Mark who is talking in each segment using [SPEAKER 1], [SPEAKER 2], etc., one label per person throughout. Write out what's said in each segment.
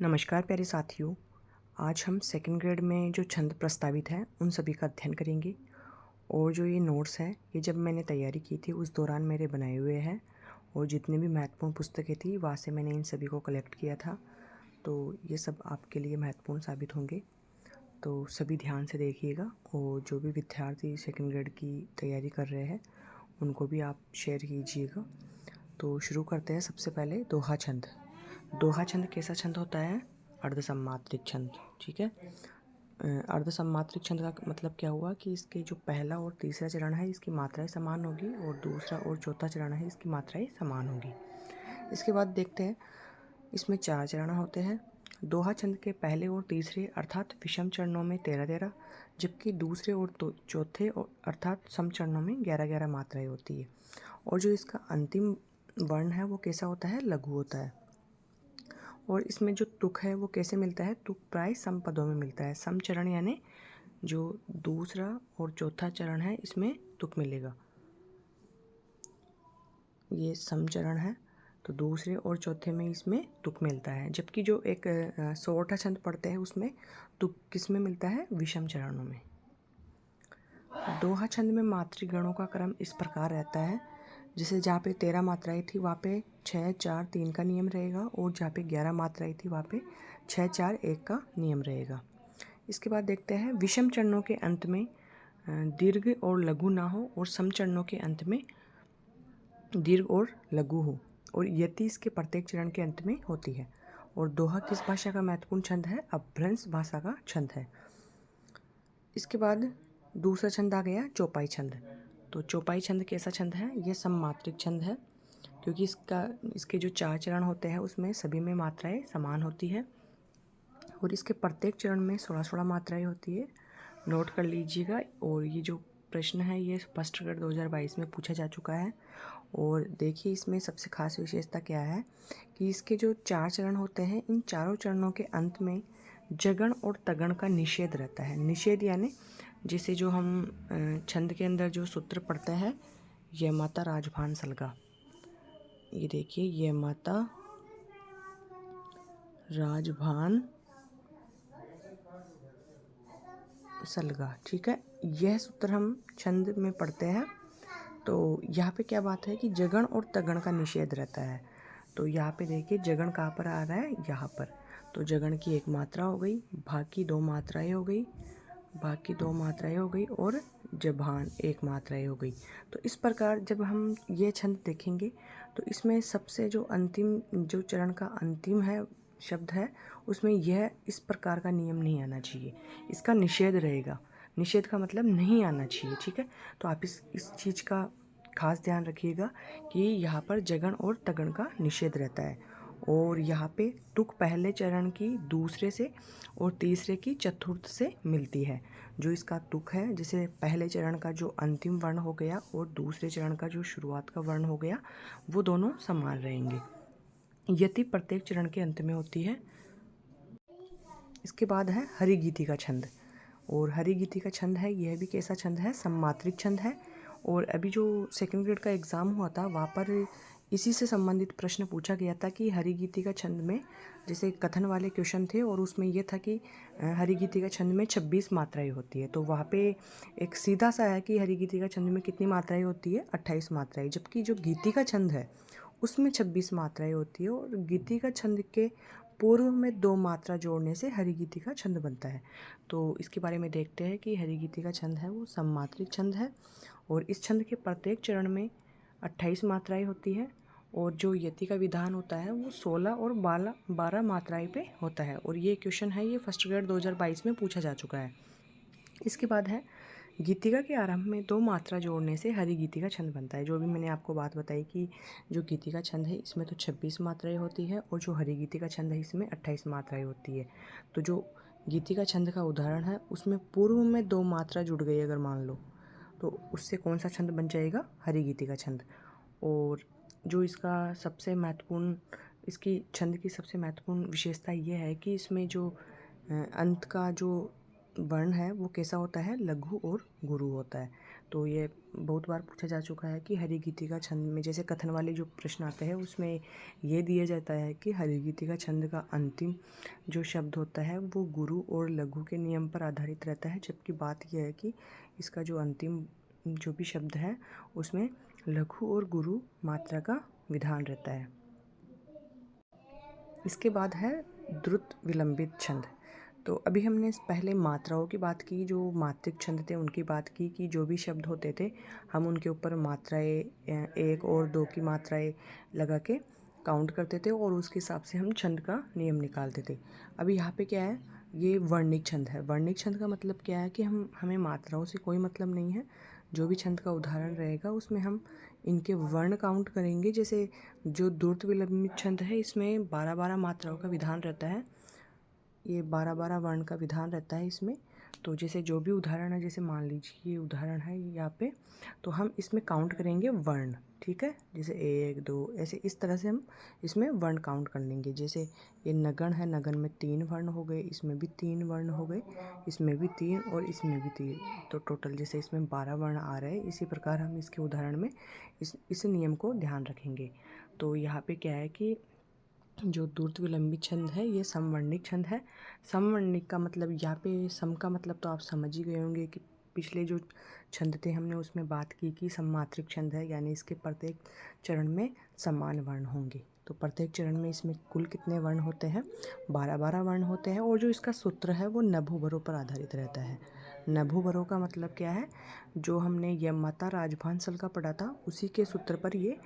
[SPEAKER 1] नमस्कार प्यारे साथियों। आज हम सेकंड ग्रेड में जो छंद प्रस्तावित हैं उन सभी का अध्ययन करेंगे। और जो ये नोट्स हैं ये जब मैंने तैयारी की थी उस दौरान मेरे बनाए हुए हैं, और जितनी भी महत्वपूर्ण पुस्तकें थी वहाँ से मैंने इन सभी को कलेक्ट किया था। तो ये सब आपके लिए महत्वपूर्ण साबित होंगे, तो सभी ध्यान से देखिएगा। और जो भी विद्यार्थी सेकंड ग्रेड की तैयारी कर रहे हैं उनको भी आप शेयर कीजिएगा। तो शुरू करते हैं। सबसे पहले दोहा छंद। दोहा छंद कैसा छंद होता है? अर्धसम्मात्रिक छंद। ठीक है। अर्धसम्मात्रिक छंद का मतलब क्या हुआ कि इसके जो पहला और तीसरा चरण है इसकी मात्राएं समान होगी, और दूसरा और चौथा चरण है इसकी मात्राएं समान होगी। इसके बाद देखते हैं, इसमें 4 चरण होते हैं। दोहा छंद के पहले और तीसरे अर्थात विषम चरणों में 13-13, जबकि दूसरे और चौथे अर्थात सम चरणों में 11-11 मात्राएं होती है। और जो इसका अंतिम वर्ण है वो कैसा होता है? लघु होता है। और इसमें जो तुक है वो कैसे मिलता है? तुक प्राय सम पदों में मिलता है। सम चरण यानी जो दूसरा और चौथा चरण है इसमें तुक मिलेगा। ये सम चरण है तो दूसरे और चौथे में इसमें तुक मिलता है, जबकि जो एक सोरठा छंद पढ़ते हैं उसमें तुक किस में मिलता है? विषम चरणों में। दोहा छंद में मातृगणों का क्रम इस प्रकार रहता है, जैसे जहाँ पे 13 मात्राएं थी वहाँ पे 6, 4, 3 का नियम रहेगा, और जहाँ पे 11 मात्राएं थी वहाँ पे 6, 4, 1 का नियम रहेगा। इसके बाद देखते हैं, विषम चरणों के अंत में दीर्घ और लघु ना हो, और सम चरणों के अंत में दीर्घ और लघु हो, और यति इसके प्रत्येक चरण के अंत में होती है। और दोहा किस भाषा का महत्वपूर्ण छंद है? अपभ्रंश भाषा का छंद है। इसके बाद दूसरा छंद आ गया चौपाई छंद। तो चौपाई छंद कैसा छंद है? यह सममात्रिक छंद है, क्योंकि इसके जो 4 चरण होते हैं उसमें सभी में मात्राएं समान होती है, और इसके प्रत्येक चरण में 16-16 मात्राएं होती है। नोट कर लीजिएगा। और ये जो प्रश्न है ये फर्स्ट ग्रेड 2022 में पूछा जा चुका है। और देखिए इसमें सबसे खास विशेषता क्या है कि इसके जो 4 चरण होते हैं इन चारों चरणों के अंत में जगण और तगण का निषेध रहता है। निषेध यानी जिसे जो हम छंद के अंदर जो सूत्र पढ़ते हैं, यह माता राजभान सलगा। ये देखिए, यह माता राजभान सलगा। ठीक है, यह सूत्र हम छंद में पढ़ते हैं। तो यहाँ पे क्या बात है कि जगण और तगण का निषेध रहता है। तो यहाँ पे देखिए जगण कहाँ पर आ रहा है? यहाँ पर। तो जगण की 1 मात्रा हो गई, भाग की 2 मात्राएं हो गई, भाग की 2 मात्राएं हो गई, और जभान 1 मात्राएं हो गई। तो इस प्रकार जब हम ये छंद देखेंगे तो इसमें सबसे जो अंतिम जो चरण का अंतिम है शब्द है उसमें यह इस प्रकार का नियम नहीं आना चाहिए, इसका निषेध रहेगा। निषेध का मतलब नहीं आना चाहिए। ठीक है, तो आप इस चीज़ का खास ध्यान रखिएगा कि यहाँ पर जगण और तगण का निषेध रहता है। और यहाँ पे तुक पहले चरण की दूसरे से और तीसरे की चतुर्थ से मिलती है। जो इसका तुक है, जैसे पहले चरण का जो अंतिम वर्ण हो गया और दूसरे चरण का जो शुरुआत का वर्ण हो गया, वो दोनों समान रहेंगे। यति प्रत्येक चरण के अंत में होती है। इसके बाद है हरिगीति का छंद। और हरिगीति का छंद है, यह भी कैसा छंद है? सममात्रिक छंद है। और अभी जो सेकंड ग्रेड का एग्ज़ाम हुआ था वहाँ पर इसी से संबंधित प्रश्न पूछा गया था कि हरिगीति का छंद में जैसे कथन वाले क्वेश्चन थे, और उसमें यह था कि हरिगीति का छंद में 26 मात्राएं होती है। तो वहाँ पे एक सीधा सा है कि हरिगीति का छंद में कितनी मात्राएं होती है? 28 मात्राएं। जबकि जो गीति का छंद है उसमें 26 मात्राएं होती है, और गीति का छंद के पूर्व में 2 मात्रा जोड़ने से हरिगीति का छंद बनता है। तो इसके बारे में देखते हैं कि हरिगीति का छंद है वो सममात्रिक छंद है, और इस छंद के प्रत्येक चरण में 28 मात्राएं होती है, और जो यति का विधान होता है वो 16 और 12 मात्राएं पे होता है। और ये क्वेश्चन है ये फर्स्ट ग्रेड 2022 में पूछा जा चुका है। इसके बाद है गीतिका के आरंभ में 2 मात्रा जोड़ने से हरिगीति का छंद बनता है। जो भी मैंने आपको बात बताई कि जो गीति का छंद है इसमें तो 26 मात्राएं होती है, और जो हरिगीति का छंद है इसमें 28 मात्राएं होती है। तो जो गीति का छंद का उदाहरण है उसमें पूर्व में 2 मात्रा जुड़ गई अगर मान लो, तो उससे कौन सा छंद बन जाएगा? हरिगीति का छंद। और जो इसका सबसे महत्वपूर्ण इसकी छंद की सबसे महत्वपूर्ण विशेषता ये है कि इसमें जो अंत का जो वर्ण है वो कैसा होता है? लघु और गुरु होता है। तो ये बहुत बार पूछा जा चुका है कि हरिगीतिका छंद में जैसे कथन वाले जो प्रश्न आते हैं उसमें ये दिया जाता है कि हरिगीतिका छंद का अंतिम जो शब्द होता है वो गुरु और लघु के नियम पर आधारित रहता है, जबकि बात यह है कि इसका जो अंतिम जो भी शब्द है उसमें लघु और गुरु मात्रा का विधान रहता है। इसके बाद है द्रुत विलंबित छंद। तो अभी हमने पहले मात्राओं की बात की, जो मात्रिक छंद थे उनकी बात की कि जो भी शब्द होते थे हम उनके ऊपर मात्राएं 1 और 2 की मात्राएं लगा के काउंट करते थे और उसके हिसाब से हम छंद का नियम निकालते थे। अभी यहाँ पे क्या है, ये वर्णिक छंद है। वर्णिक छंद का मतलब क्या है कि हमें मात्राओं से कोई मतलब नहीं है। जो भी छंद का उदाहरण रहेगा उसमें हम इनके वर्ण काउंट करेंगे। जैसे जो द्रुत विलंबित छंद है इसमें 12-12 मात्राओं का विधान रहता है, ये 12-12 वर्ण का विधान रहता है इसमें। तो जैसे जो भी उदाहरण है, जैसे मान लीजिए ये उदाहरण है यहाँ पे, तो हम इसमें काउंट करेंगे वर्ण, ठीक है। जैसे 1 2 ऐसे इस तरह से हम इसमें वर्ण काउंट कर लेंगे। जैसे ये नगन है, नगन में 3 वर्ण हो गए, इसमें भी 3 वर्ण हो गए, इसमें भी 3 और इसमें भी 3, तो टोटल जैसे इसमें 12 वर्ण आ रहे हैं। इसी प्रकार हम इसके उदाहरण में इस नियम को ध्यान रखेंगे। तो यहाँ पे क्या है कि जो द्रुत विलंबित छंद है ये समवर्णिक छंद है। समवर्णिक का मतलब यहाँ पे सम का मतलब तो आप समझ ही गए होंगे कि पिछले जो छंद थे हमने उसमें बात की कि सममात्रिक छंद है, यानी इसके प्रत्येक चरण में समान वर्ण होंगे। तो प्रत्येक चरण में इसमें कुल कितने वर्ण होते हैं, 12-12 वर्ण होते हैं। और जो इसका सूत्र है वो नभोबरों पर आधारित रहता है। नभोबरों का मतलब क्या है, जो हमने यम माता राजभान सल का पढ़ा था उसी के सूत्र पर ये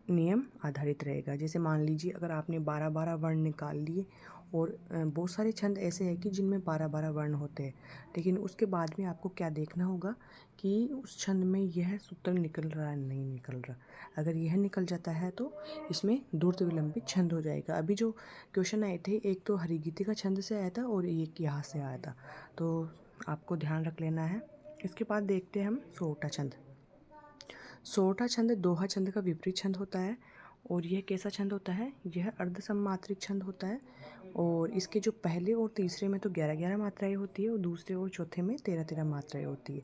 [SPEAKER 1] नियम आधारित रहेगा। जैसे मान लीजिए अगर आपने 12-12 वर्ण निकाल लिए और बहुत सारे छंद ऐसे हैं कि जिनमें 12-12 वर्ण होते हैं, लेकिन उसके बाद में आपको क्या देखना होगा कि उस छंद में यह सूत्र निकल रहा है नहीं निकल रहा। अगर यह निकल जाता है तो इसमें द्रुत विलंबित छंद हो जाएगा। अभी जो क्वेश्चन आए थे एक तो हरिगीतिका छंद से आया था और एक यहाँ से आया था, तो आपको ध्यान रख लेना है। इसके बाद देखते हैं हम सोहटा छंद। सोहटा छंद दोहा छंद का विपरीत छंद होता है। और यह कैसा छंद होता है, यह अर्ध सममात्रिक छंद होता है। और इसके जो पहले और तीसरे में तो 11-11 मात्राएं होती है और दूसरे और चौथे में 13-13 मात्राएं होती है।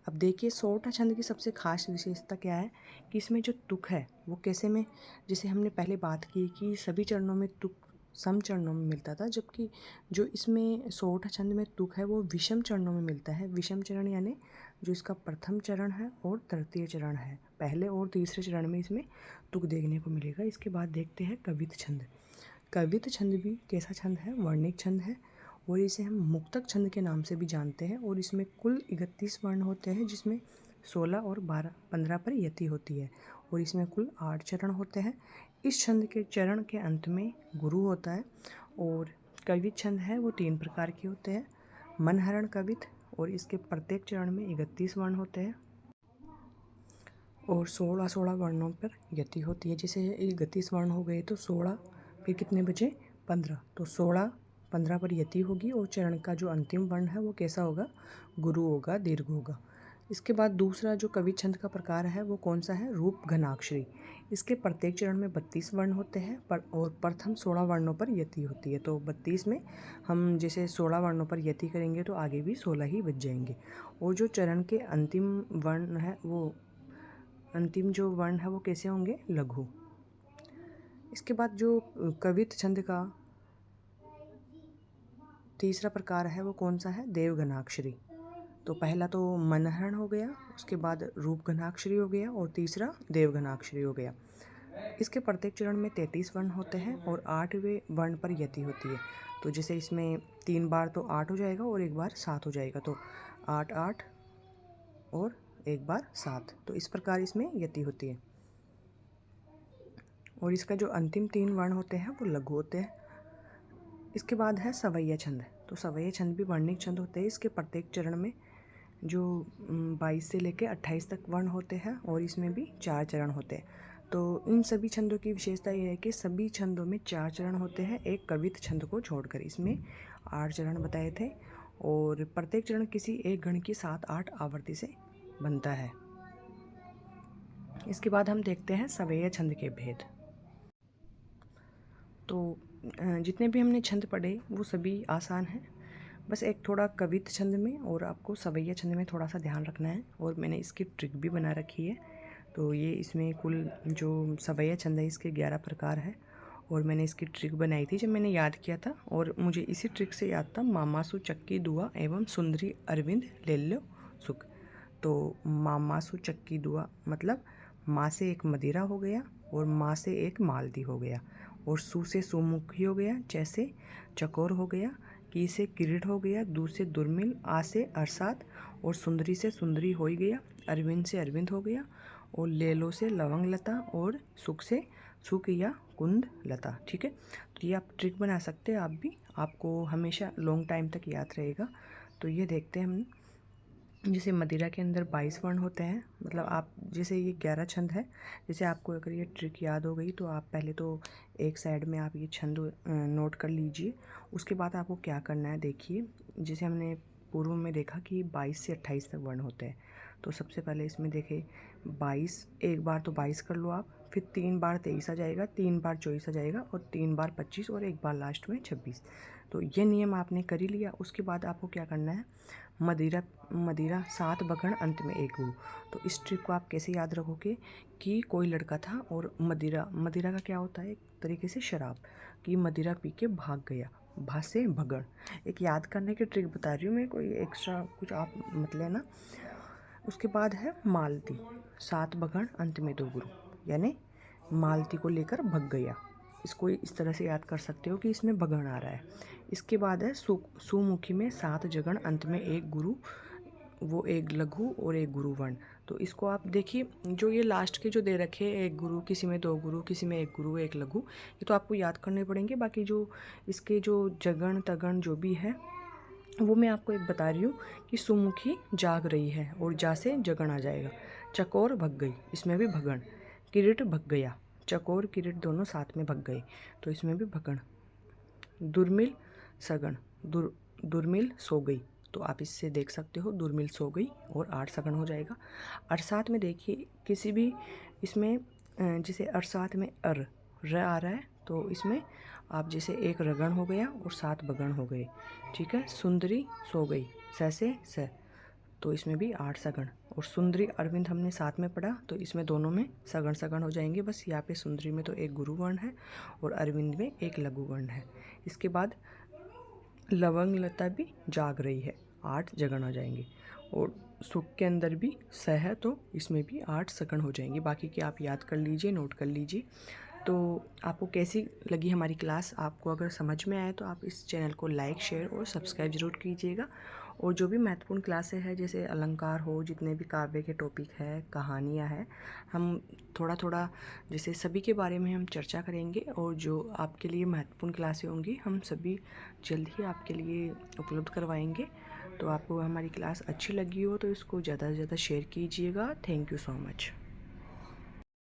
[SPEAKER 1] अब देखिए सोहटा छंद की सबसे खास विशेषता क्या है कि इसमें जो तुक है वो कैसे में, जैसे हमने पहले बात की कि सभी चरणों में तुक सम चरणों में मिलता था, जबकि जो इसमें सोहटा छंद में तुक है वो विषम चरणों में मिलता है। विषम चरण यानी जो इसका प्रथम चरण है और तृतीय चरण है, पहले और तीसरे चरण में इसमें तुक देखने को मिलेगा। इसके बाद देखते हैं कवित छंद। कवित छंद भी कैसा छंद है, वर्णिक छंद है और इसे हम मुक्तक छंद के नाम से भी जानते हैं। और इसमें कुल 31 वर्ण होते हैं, जिसमें 16 और 15 पर यति होती है और इसमें कुल 8 चरण होते हैं। इस छंद के चरण के अंत में गुरु होता है। और कवित छंद है वो 3 प्रकार के होते हैं, मनहरण कवित, और इसके प्रत्येक चरण में 31 वर्ण होते हैं और 16-16 वर्णों पर यति होती है। जैसे 31 वर्ण हो गए तो 16 फिर कितने बचे 15, तो 16-15 पर यति होगी और चरण का जो अंतिम वर्ण है वो कैसा होगा, गुरु होगा, दीर्घ होगा। इसके बाद दूसरा जो कवित छंद का प्रकार है वो कौन सा है, रूप घनाक्षरी। इसके प्रत्येक चरण में 32 वर्ण होते हैं और प्रथम 16 वर्णों पर यति होती है। तो 32 में हम जैसे 16 वर्णों पर यति करेंगे तो आगे भी 16 ही बच जाएंगे। और जो चरण के अंतिम वर्ण है वो अंतिम जो वर्ण है वो कैसे होंगे, लघु। इसके बाद जो कवित छंद का तीसरा प्रकार है वो कौन सा है, देवघनाक्षरी। तो पहला तो मनहरण हो गया, उसके बाद रूप घनाक्षरी हो गया और तीसरा देवघनाक्षरी हो गया। इसके प्रत्येक चरण में 33 वर्ण होते हैं और 8वें वर्ण पर यति होती है। तो जैसे इसमें 3 बार तो 8 हो जाएगा और 1 बार 7 हो जाएगा, तो 8 8 और 1 बार 7, तो इस प्रकार इसमें यति होती है। और इसका जो अंतिम 3 वर्ण होते हैं वो लघु होते हैं। इसके बाद है सवैया छंद। तो सवैया छंद भी वर्णिक छंद होते हैं। इसके प्रत्येक चरण में जो 22 से लेकर 28 तक वर्ण होते हैं और इसमें भी 4 चरण होते हैं। तो इन सभी छंदों की विशेषता यह है कि सभी छंदों में 4 चरण होते हैं, एक कवित छंद को छोड़कर। इसमें 8 चरण बताए थे और प्रत्येक चरण किसी एक गण की 7-8 आवृत्ति से बनता है। इसके बाद हम देखते हैं सवैया छंद के भेद। तो जितने भी हमने छंद पढ़े वो सभी आसान हैं बस एक थोड़ा कवित छंद में और आपको सवैया छंद में थोड़ा सा ध्यान रखना है। और मैंने इसकी ट्रिक भी बना रखी है। तो ये इसमें कुल जो सवैया छंद है इसके 11 प्रकार है और मैंने इसकी ट्रिक बनाई थी जब मैंने याद किया था। और मुझे इसी ट्रिक से याद था, मामासु चक्की दुआ एवं सुंदरी अरविंद ले लो सुख। तो मामासु चक्की दुआ मतलब माँ से एक मदिरा हो गया और माँ से एक मालती हो गया, और सु से सुमुखी हो गया, जैसे चकोर हो गया, की से किरीट हो गया, दू से दुर्मिल, आ से अरसात, और सुंदरी से सुंदरी हो ही गया, अरविंद से अरविंद हो गया, और लेलो से लवंग लता, और सुख से सुख या कुंद लता। ठीक है, तो ये आप ट्रिक बना सकते हैं आप भी, आपको हमेशा लॉन्ग टाइम तक याद रहेगा। तो ये देखते हैं हम, जैसे मदिरा के अंदर 22 वर्ण होते हैं, मतलब आप जैसे ये 11 छंद है। जैसे आपको अगर ये ट्रिक याद हो गई तो आप पहले तो एक साइड में आप ये छंद नोट कर लीजिए। उसके बाद आपको क्या करना है, देखिए जैसे हमने पूर्व में देखा कि 22 से 28 तक वर्ण होते हैं। तो सबसे पहले इसमें देखें 22, एक बार तो 22 कर लो आप, फिर 3 बार 23 आ जाएगा, 3 बार 24 आ जाएगा, और 3 बार 25, और एक बार लास्ट में 26। तो ये नियम आपने कर ही लिया। उसके बाद आपको क्या करना है, मदिरा मदिरा 7 बगण अंत में एक गुरु। तो इस ट्रिक को आप कैसे याद रखोगे कि कोई लड़का था और मदिरा, मदिरा का क्या होता है, एक तरीके से शराब, कि मदिरा पी के भाग गया, भा से भगण। एक याद करने की ट्रिक बता रही हूँ मैं, कोई एक्स्ट्रा कुछ आप मत लेना। उसके बाद है मालती, 7 बगण अंत में 2 गुरु, यानी मालती को लेकर भग गया। इसको इस तरह से याद कर सकते हो कि इसमें भगण आ रहा है। इसके बाद है सुमुखी में 7 जगण अंत में एक गुरु, वो एक लघु और एक गुरु वर्ण। तो इसको आप देखिए, जो ये लास्ट के जो दे रखे हैं, एक गुरु, किसी में 2 गुरु, किसी में एक गुरु एक लघु, ये तो आपको याद करने पड़ेंगे। बाकी जो इसके जो जगण तगण जो भी है वो मैं आपको एक बता रही हूँ कि सुमुखी जाग रही है और जा से जगण आ जाएगा। चकोर भग गई, इसमें भी भगण। किरीट भग गया, चकोर किरीट दोनों साथ में भग गए, तो इसमें भी भगण। दुर्मिल सगण, दुर्मिल सो गई, तो आप इससे देख सकते हो दुर्मिल सो गई, और 8 सगण हो जाएगा। अरसात में देखिए किसी भी इसमें जैसे अरसात में र आ रहा है, तो इसमें आप जैसे एक रगण हो गया और 7 बगण हो गए। ठीक है, सुंदरी सो गई, से स, तो इसमें भी 8 सगण। और सुंदरी अरविंद हमने साथ में पढ़ा, तो इसमें दोनों में सगण सगण हो जाएंगे। बस यहाँ पे सुंदरी में तो एक गुरु वर्ण है और अरविंद में एक लघु वर्ण है। इसके बाद लवंग लता भी जाग रही है, 8 जगण हो जाएंगे। और सुख के अंदर भी स है, तो इसमें भी 8 सगण हो जाएंगे। बाकी के आप याद कर लीजिए, नोट कर लीजिए। तो आपको कैसी लगी हमारी क्लास, आपको अगर समझ में आए तो आप इस चैनल को लाइक, शेयर और सब्सक्राइब जरूर कीजिएगा। और जो भी महत्वपूर्ण क्लासें हैं, जैसे अलंकार हो, जितने भी काव्य के टॉपिक है, कहानियाँ हैं, हम थोड़ा थोड़ा जैसे सभी के बारे में हम चर्चा करेंगे। और जो आपके लिए महत्वपूर्ण क्लासें होंगी हम सभी जल्द ही आपके लिए उपलब्ध करवाएंगे। तो आपको हमारी क्लास अच्छी लगी हो तो इसको ज़्यादा से ज़्यादा शेयर कीजिएगा। Thank you so much.